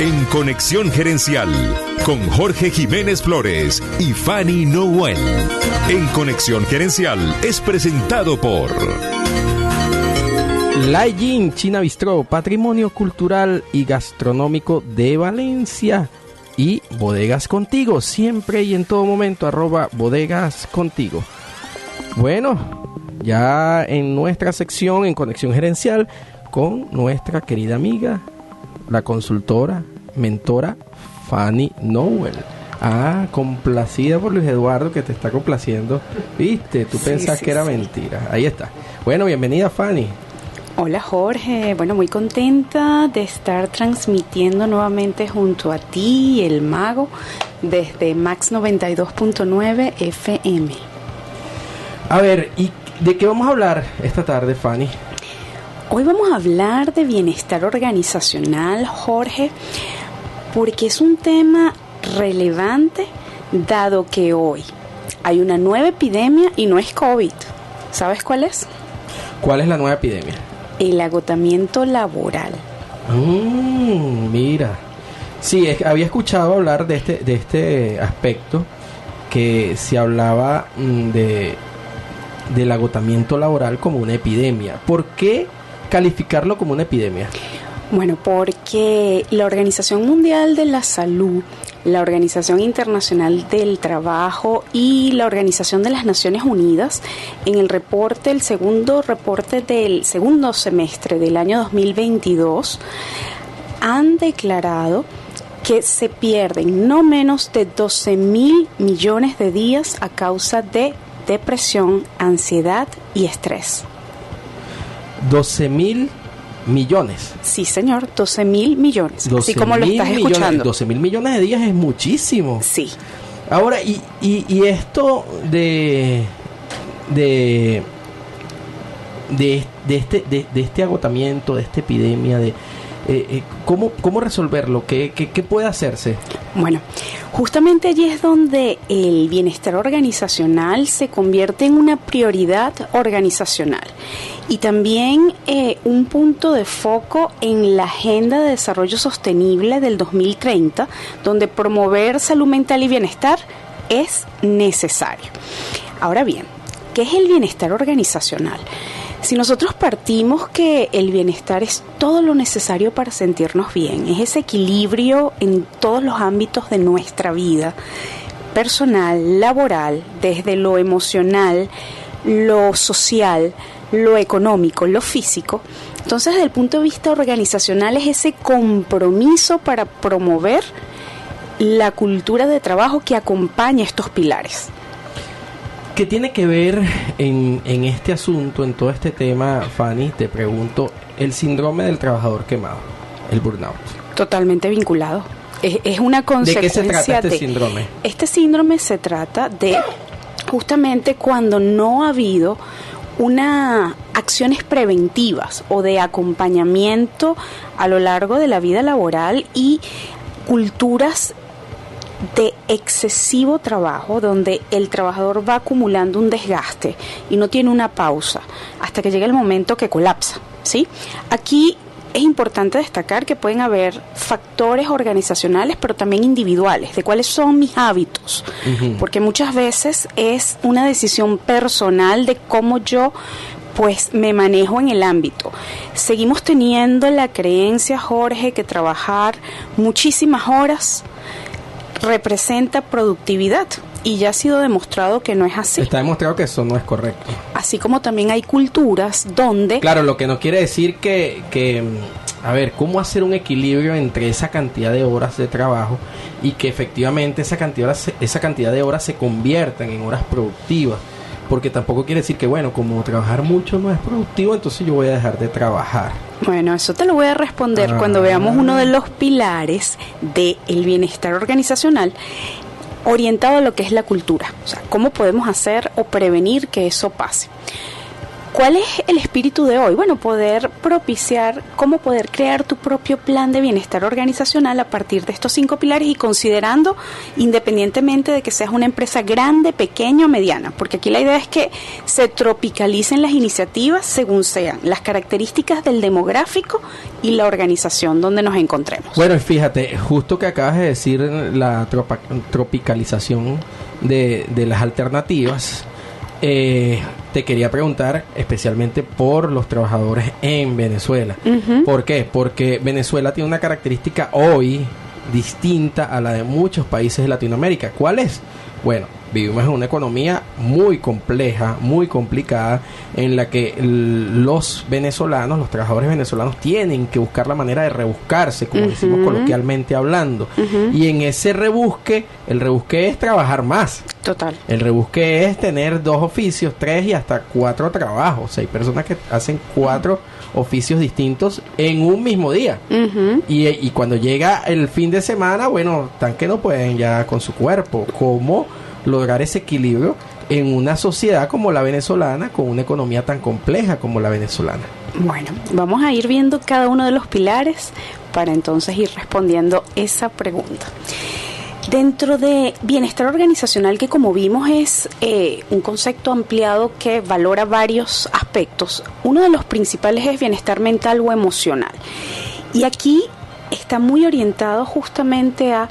En Conexión Gerencial, con Jorge Jiménez Flores y Fanny Noel. En Conexión Gerencial es presentado por Lai Jin China Bistro, patrimonio cultural y gastronómico de Valencia. Y Bodegas Contigo, siempre y en todo momento, @Bodegas Contigo. Bueno, ya en nuestra sección en Conexión Gerencial con nuestra querida amiga, la consultora, mentora Fanny Noel. Complacida por Luis Eduardo, que te está complaciendo. ¿Viste? Tú pensás que era mentira. Ahí está. Bueno, bienvenida, Fanny. Hola, Jorge. Bueno, muy contenta de estar transmitiendo nuevamente junto a ti, el mago, desde Max 92.9 FM. A ver, ¿y de qué vamos a hablar esta tarde, Fanny? Hoy vamos a hablar de bienestar organizacional, Jorge, porque es un tema relevante, dado que hoy hay una nueva epidemia y no es COVID. ¿Sabes cuál es? ¿Cuál es la nueva epidemia? El agotamiento laboral. Mira. Sí, había escuchado hablar de este aspecto, que se hablaba del agotamiento laboral como una epidemia. ¿Por qué calificarlo como una epidemia? Bueno, porque la Organización Mundial de la Salud, la Organización Internacional del Trabajo y la Organización de las Naciones Unidas, en el segundo reporte del segundo semestre del año 2022, han declarado que se pierden no menos de 12.000 millones de días a causa de depresión, ansiedad y estrés. 12.000 millones. Sí, señor, 12.000 millones. Así como lo estás escuchando. 12.000 millones de días es muchísimo. Sí. Ahora, y esto de este agotamiento, de esta epidemia, ¿cómo resolverlo? ¿Qué puede hacerse? Bueno, justamente allí es donde el bienestar organizacional se convierte en una prioridad organizacional y también un punto de foco en la Agenda de Desarrollo Sostenible del 2030, donde promover salud mental y bienestar es necesario. Ahora bien, ¿qué es el bienestar organizacional? Si nosotros partimos que el bienestar es todo lo necesario para sentirnos bien, es ese equilibrio en todos los ámbitos de nuestra vida, personal, laboral, desde lo emocional, lo social, lo económico, lo físico. Entonces, desde el punto de vista organizacional, es ese compromiso para promover la cultura de trabajo que acompaña estos pilares. ¿Qué tiene que ver en este asunto, en todo este tema, Fanny? Te pregunto, el síndrome del trabajador quemado, el burnout. Totalmente vinculado. Es una consecuencia. ¿De qué se trata este síndrome? Este síndrome se trata de justamente cuando no ha habido unas acciones preventivas o de acompañamiento a lo largo de la vida laboral y culturas de excesivo trabajo, donde el trabajador va acumulando un desgaste y no tiene una pausa hasta que llega el momento que colapsa, ¿sí? Aquí es importante destacar que pueden haber factores organizacionales, pero también individuales, de cuáles son mis hábitos, porque muchas veces es una decisión personal de cómo yo pues me manejo en el ámbito. Seguimos teniendo la creencia, Jorge, que trabajar muchísimas horas representa productividad, y ya ha sido demostrado que no es así. Está demostrado que eso no es correcto. Así como también hay culturas donde... Claro, lo que no quiere decir que a ver, ¿cómo hacer un equilibrio entre esa cantidad de horas de trabajo y que efectivamente esa cantidad de horas se conviertan en horas productivas? Porque tampoco quiere decir que, bueno, como trabajar mucho no es productivo, entonces yo voy a dejar de trabajar. Bueno, eso te lo voy a responder cuando veamos uno de los pilares del bienestar organizacional orientado a lo que es la cultura. O sea, cómo podemos hacer o prevenir que eso pase. ¿cuál es el espíritu de hoy? Bueno, poder propiciar cómo poder crear tu propio plan de bienestar organizacional a partir de estos 5 pilares y considerando independientemente de que seas una empresa grande, pequeña o mediana, porque aquí la idea es que se tropicalicen las iniciativas según sean las características del demográfico y la organización donde nos encontremos. Bueno, fíjate, justo que acabas de decir la tropicalización de las alternativas, te quería preguntar especialmente por los trabajadores en Venezuela. Uh-huh. ¿Por qué? Porque Venezuela tiene una característica hoy distinta a la de muchos países de Latinoamérica. ¿Cuál es? Bueno, vivimos en una economía muy compleja, muy complicada, en la que los venezolanos, los trabajadores venezolanos tienen que buscar la manera de rebuscarse, como decimos coloquialmente hablando. Y en ese rebusque, el rebusque es trabajar más. Total. El rebusque es tener 2 oficios, 3 y hasta 4 trabajos. Hay personas que hacen 4 oficios distintos en un mismo día. Y cuando llega el fin de semana, bueno, tan que no pueden ya con su cuerpo. ¿Cómo lograr ese equilibrio en una sociedad como la venezolana, con una economía tan compleja como la venezolana? Bueno, vamos a ir viendo cada uno de los pilares para entonces ir respondiendo esa pregunta. Dentro de bienestar organizacional, que como vimos es un concepto ampliado que valora varios aspectos, uno de los principales es bienestar mental o emocional. Y aquí está muy orientado justamente a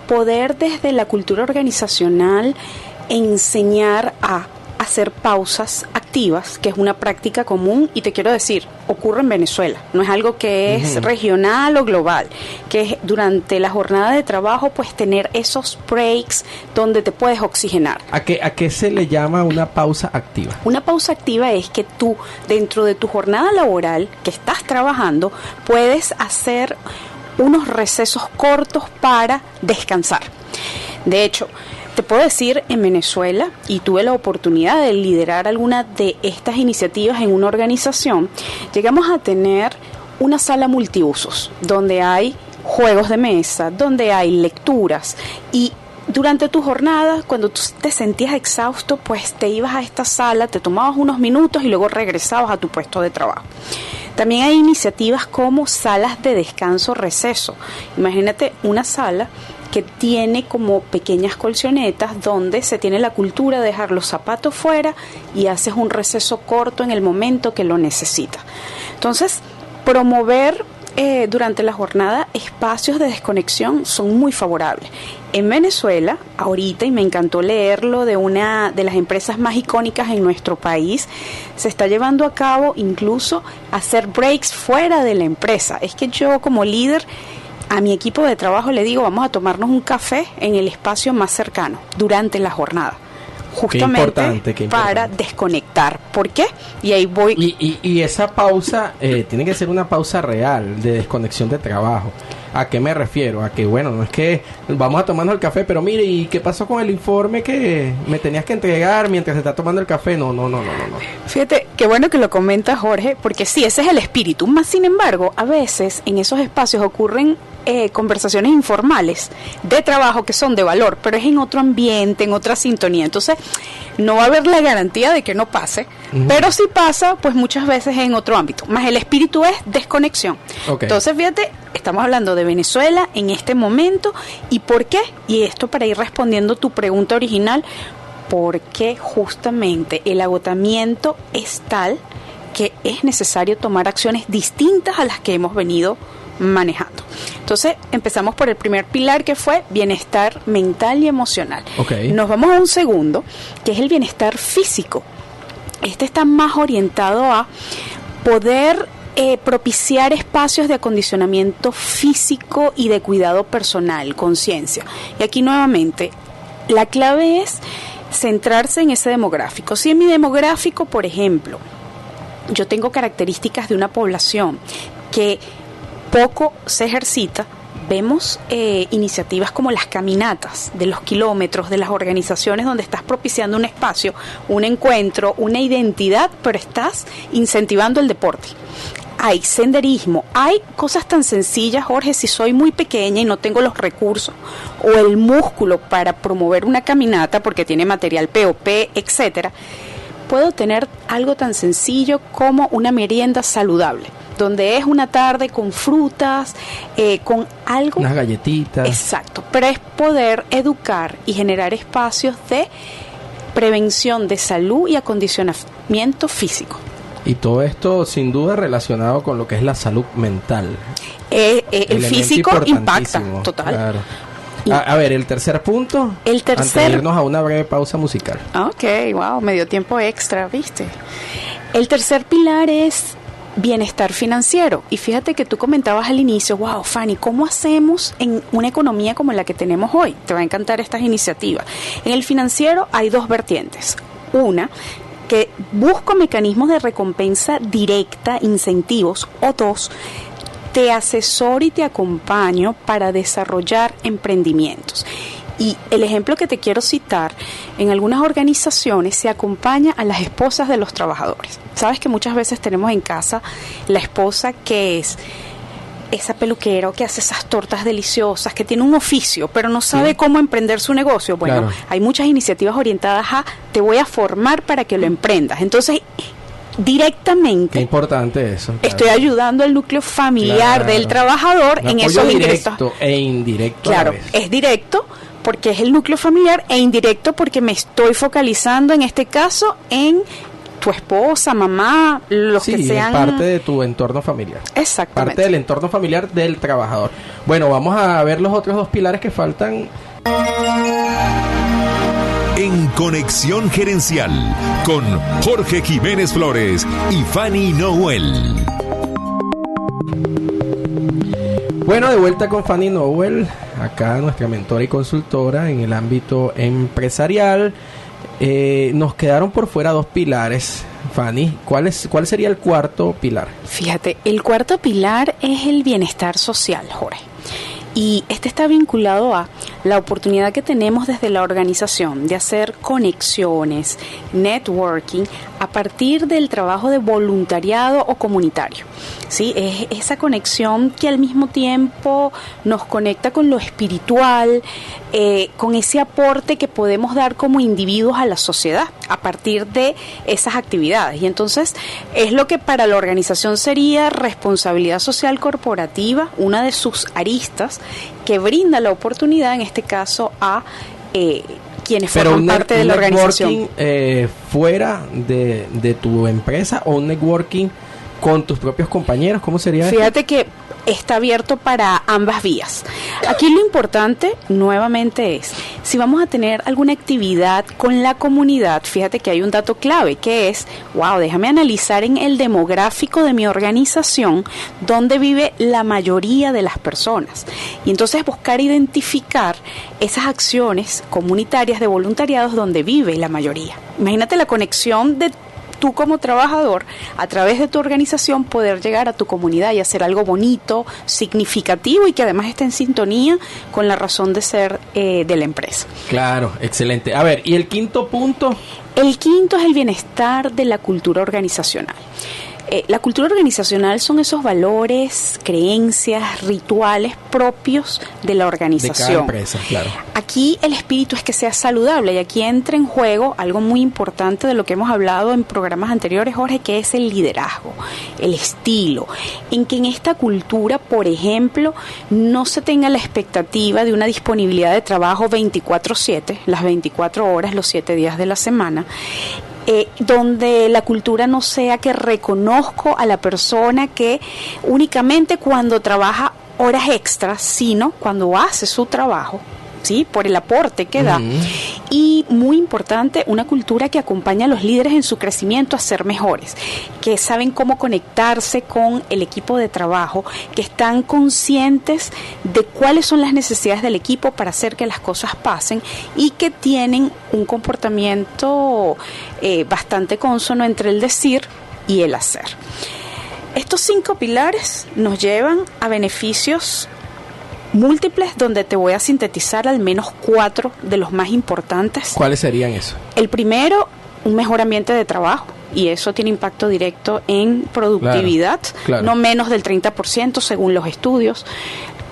poder desde la cultura organizacional enseñar a hacer pausas activas, que es una práctica común y te quiero decir, ocurre en Venezuela, no es algo que es regional o global, que es durante la jornada de trabajo pues tener esos breaks donde te puedes oxigenar. ¿A qué se le llama una pausa activa? Una pausa activa es que tú dentro de tu jornada laboral que estás trabajando puedes hacer unos recesos cortos para descansar. De hecho, te puedo decir, en Venezuela, y tuve la oportunidad de liderar alguna de estas iniciativas en una organización, llegamos a tener una sala multiusos, donde hay juegos de mesa, donde hay lecturas, y durante tu jornada, cuando tú te sentías exhausto, pues te ibas a esta sala, te tomabas unos minutos y luego regresabas a tu puesto de trabajo. También hay iniciativas como salas de descanso, receso. Imagínate una sala que tiene como pequeñas colchonetas donde se tiene la cultura de dejar los zapatos fuera y haces un receso corto en el momento que lo necesitas. Entonces, promover durante la jornada espacios de desconexión son muy favorables. En Venezuela, ahorita, y me encantó leerlo de una de las empresas más icónicas en nuestro país, se está llevando a cabo incluso hacer breaks fuera de la empresa. Es que yo como líder a mi equipo de trabajo le digo, vamos a tomarnos un café en el espacio más cercano durante la jornada. Justamente qué para desconectar. ¿Por qué? Y ahí voy. Y esa pausa tiene que ser una pausa real de desconexión de trabajo. ¿A qué me refiero? A que, bueno, no es que vamos a tomarnos el café, pero mire, ¿y qué pasó con el informe que me tenías que entregar mientras se está tomando el café? No. Fíjate, qué bueno que lo comenta Jorge, porque sí, ese es el espíritu. Más sin embargo, a veces en esos espacios ocurren conversaciones informales de trabajo que son de valor, pero es en otro ambiente, en otra sintonía. Entonces, no va a haber la garantía de que no pase, pero si pasa, pues muchas veces en otro ámbito. Más el espíritu es desconexión. Okay. Entonces, fíjate, estamos hablando de Venezuela en este momento. ¿Y por qué? Y esto para ir respondiendo tu pregunta original, porque justamente el agotamiento es tal que es necesario tomar acciones distintas a las que hemos venido manejando. Entonces empezamos por el primer pilar, que fue bienestar mental y emocional. Okay. Nos vamos a un segundo, que es el bienestar físico. Este está más orientado a poder propiciar espacios de acondicionamiento físico y de cuidado personal, conciencia. Y aquí nuevamente la clave es centrarse en ese demográfico. Si en mi demográfico, por ejemplo, yo tengo características de una población que poco se ejercita, vemos iniciativas como las caminatas de los kilómetros, de las organizaciones donde estás propiciando un espacio, un encuentro, una identidad, pero estás incentivando el deporte. Hay senderismo, hay cosas tan sencillas, Jorge, si soy muy pequeña y no tengo los recursos o el músculo para promover una caminata porque tiene material POP, etcétera, puedo tener algo tan sencillo como una merienda saludable, donde es una tarde con frutas, con algo... Unas galletitas. Exacto, pero es poder educar y generar espacios de prevención de salud y acondicionamiento físico. Y todo esto sin duda relacionado con lo que es la salud mental. El físico impacta, total. Claro. A ver, el tercer punto, antes de irnos a una breve pausa musical. Ok, wow, medio tiempo extra, ¿viste? El tercer pilar es bienestar financiero. Y fíjate que tú comentabas al inicio, wow, Fanny, ¿cómo hacemos en una economía como la que tenemos hoy? Te va a encantar estas iniciativas. En el financiero hay dos vertientes. Una, que busco mecanismos de recompensa directa, incentivos, o dos, te asesoro y te acompaño para desarrollar emprendimientos. Y el ejemplo que te quiero citar, en algunas organizaciones se acompaña a las esposas de los trabajadores. Sabes que muchas veces tenemos en casa la esposa que es esa peluquera que hace esas tortas deliciosas, que tiene un oficio, pero no sabe cómo emprender su negocio. Bueno, claro, hay muchas iniciativas orientadas a te voy a formar para que lo emprendas. Entonces, directamente, qué importante eso, claro, estoy ayudando al núcleo familiar, claro, del trabajador en esos ingresos. Directo e indirecto. Claro, es directo porque es el núcleo familiar e indirecto porque me estoy focalizando en este caso en tu esposa, mamá, los que sean... parte de tu entorno familiar. Exactamente. Parte del entorno familiar del trabajador. Bueno, vamos a ver los otros dos pilares que faltan. En Conexión Gerencial, con Jorge Jiménez Flores y Fanny Noel. Bueno, de vuelta con Fanny Noel, acá nuestra mentora y consultora en el ámbito empresarial. Nos quedaron por fuera dos pilares. Fanny, ¿cuál sería el cuarto pilar? Fíjate, el cuarto pilar es el bienestar social, Jorge. Y este está vinculado a la oportunidad que tenemos desde la organización de hacer conexiones, networking, a partir del trabajo de voluntariado o comunitario. ¿Sí? Es esa conexión que al mismo tiempo nos conecta con lo espiritual, con ese aporte que podemos dar como individuos a la sociedad a partir de esas actividades. Y entonces es lo que para la organización sería responsabilidad social corporativa, una de sus aristas, que brinda la oportunidad, en este caso, a quienes forman parte de la organización. ¿Un networking fuera de tu empresa o un networking con tus propios compañeros? ¿Cómo sería eso? Fíjate que está abierto para ambas vías. Aquí lo importante, nuevamente, es, si vamos a tener alguna actividad con la comunidad, fíjate que hay un dato clave, que es, déjame analizar en el demográfico de mi organización dónde vive la mayoría de las personas. Y entonces buscar identificar esas acciones comunitarias de voluntariados donde vive la mayoría. Imagínate la conexión de tú como trabajador, a través de tu organización, poder llegar a tu comunidad y hacer algo bonito, significativo y que además esté en sintonía con la razón de ser de la empresa. Claro, excelente. A ver, ¿y el quinto punto? El quinto es el bienestar de la cultura organizacional. La cultura organizacional son esos valores, creencias, rituales propios de la organización. De cada empresa, claro. Aquí el espíritu es que sea saludable y aquí entra en juego algo muy importante de lo que hemos hablado en programas anteriores, Jorge, que es el liderazgo, el estilo, en que en esta cultura, por ejemplo, no se tenga la expectativa de una disponibilidad de trabajo 24/7, las 24 horas, los 7 días de la semana, donde la cultura no sea que reconozco a la persona que únicamente cuando trabaja horas extras, sino cuando hace su trabajo, ¿sí? Por el aporte que da. Y muy importante, una cultura que acompaña a los líderes en su crecimiento a ser mejores, que saben cómo conectarse con el equipo de trabajo, que están conscientes de cuáles son las necesidades del equipo para hacer que las cosas pasen y que tienen un comportamiento bastante consono entre el decir y el hacer. Estos 5 pilares nos llevan a beneficios múltiples, donde te voy a sintetizar al menos 4 de los más importantes. ¿Cuáles serían esos? El primero, un mejor ambiente de trabajo, y eso tiene impacto directo en productividad, claro. No menos del 30% según los estudios.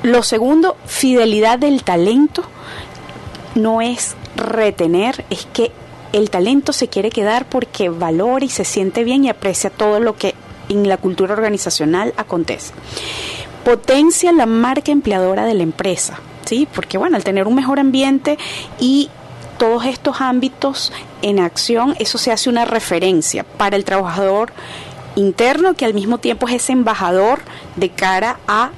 Lo segundo, fidelidad del talento. No es retener, es que el talento se quiere quedar porque valora y se siente bien y aprecia todo lo que en la cultura organizacional acontece. Potencia la marca empleadora de la empresa, ¿sí? Porque bueno, al tener un mejor ambiente y todos estos ámbitos en acción, eso se hace una referencia para el trabajador interno, que al mismo tiempo es ese embajador de cara a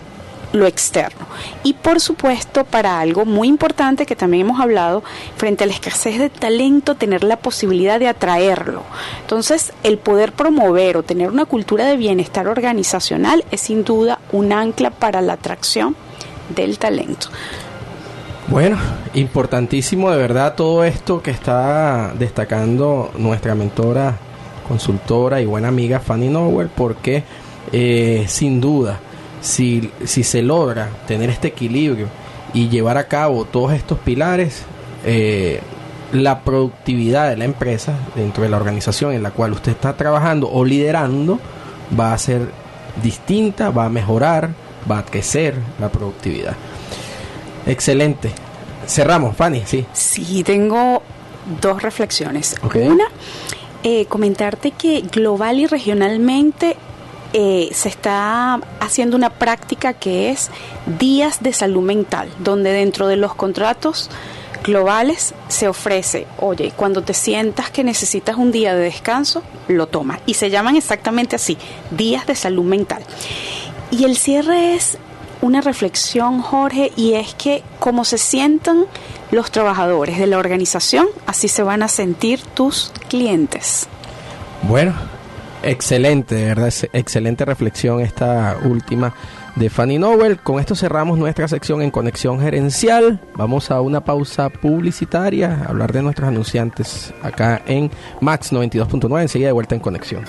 lo externo. Y por supuesto, para algo muy importante que también hemos hablado, frente a la escasez de talento, tener la posibilidad de atraerlo. Entonces, el poder promover o tener una cultura de bienestar organizacional es sin duda un ancla para la atracción del talento. Bueno, importantísimo de verdad todo esto que está destacando nuestra mentora, consultora y buena amiga Fanny Nowell, porque sin duda, si se logra tener este equilibrio y llevar a cabo todos estos pilares, la productividad de la empresa dentro de la organización en la cual usted está trabajando o liderando va a ser distinta, va a mejorar, va a crecer la productividad. Excelente. Cerramos, Fanny, sí. Sí, tengo dos reflexiones. Okay. Una, comentarte que global y regionalmente se está haciendo una práctica que es días de salud mental, donde dentro de los contratos globales se ofrece, oye, cuando te sientas que necesitas un día de descanso, lo tomas. Y se llaman exactamente así, días de salud mental. Y el cierre es una reflexión, Jorge, y es que como se sientan los trabajadores de la organización, así se van a sentir tus clientes. Bueno, excelente, de verdad, excelente reflexión esta última de Fanny Nowell. Con esto cerramos nuestra sección en Conexión Gerencial. Vamos a una pausa publicitaria, a hablar de nuestros anunciantes acá en Max 92.9, enseguida de vuelta en Conexión.